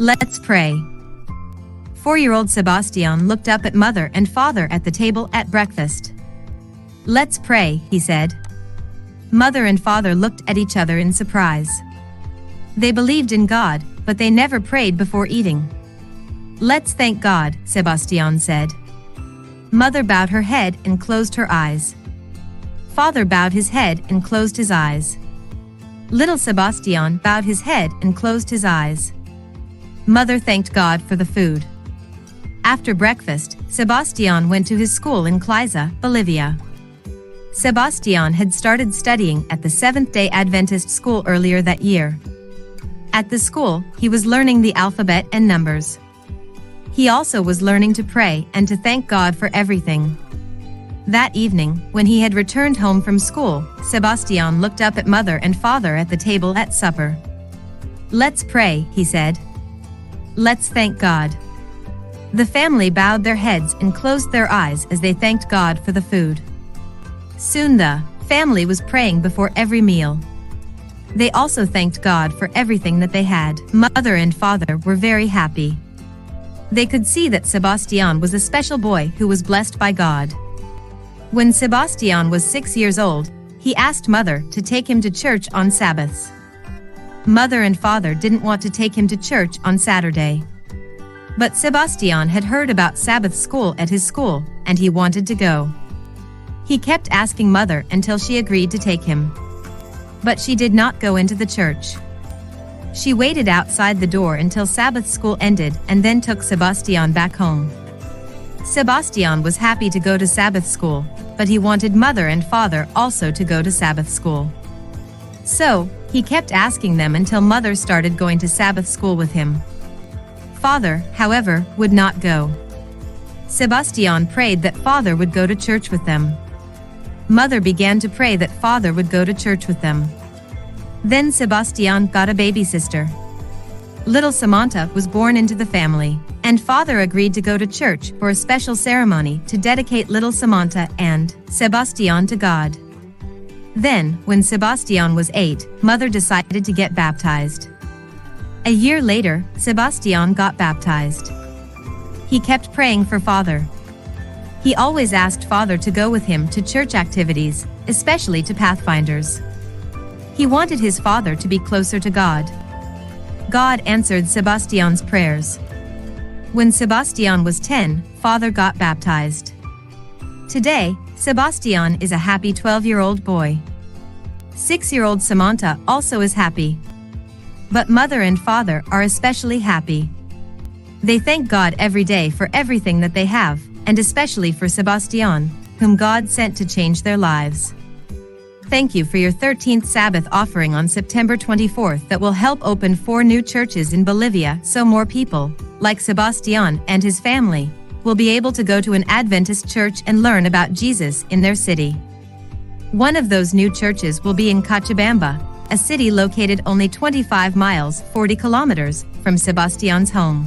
Let's pray. 4-year-old Sebastián looked up at mother and father at the table at breakfast. Let's pray, he said. Mother and father looked at each other in surprise. They believed in God, but they never prayed before eating. Let's thank God, Sebastián said. Mother bowed her head and closed her eyes. Father bowed his head and closed his eyes. Little Sebastián bowed his head and closed his eyes. Mother thanked God for the food. After breakfast, Sebastián went to his school in Cliza, Bolivia. Sebastián had started studying at the Seventh-day Adventist school earlier that year. At the school, he was learning the alphabet and numbers. He also was learning to pray and to thank God for everything. That evening, when he had returned home from school, Sebastián looked up at mother and father at the table at supper. Let's pray, he said. Let's thank God. The family bowed their heads and closed their eyes as they thanked God for the food. Soon the family was praying before every meal. They also thanked God for everything that they had. Mother and father were very happy. They could see that Sebastián was a special boy who was blessed by God. When Sebastián was 6 years old, he asked mother to take him to church on Sabbaths. Mother and father didn't want to take him to church on Saturday. But Sebastián had heard about Sabbath school at his school, and he wanted to go. He kept asking mother until she agreed to take him. But she did not go into the church. She waited outside the door until Sabbath school ended and then took Sebastián back home. Sebastián was happy to go to Sabbath school, but he wanted mother and father also to go to Sabbath school. So, he kept asking them until mother started going to Sabbath school with him. Father, however, would not go. Sebastián prayed that father would go to church with them. Mother began to pray that father would go to church with them. Then Sebastián got a baby sister. Little Samantha was born into the family, and father agreed to go to church for a special ceremony to dedicate little Samantha and Sebastián to God. Then, when Sebastián was 8, mother decided to get baptized. A year later, Sebastián got baptized. He kept praying for father. He always asked father to go with him to church activities, especially to Pathfinders. He wanted his father to be closer to God. God answered Sebastián's prayers. When Sebastián was 10, father got baptized. Today, Sebastián is a happy 12-year-old boy. 6-year-old Samantha also is happy. But mother and father are especially happy. They thank God every day for everything that they have, and especially for Sebastián, whom God sent to change their lives. Thank you for your 13th Sabbath offering on September 24th that will help open 4 new churches in Bolivia so more people, like Sebastián and his family, will be able to go to an Adventist church and learn about Jesus in their city. One of those new churches will be in Cochabamba, a city located only 25 miles, 40 kilometers, from Sebastián's home.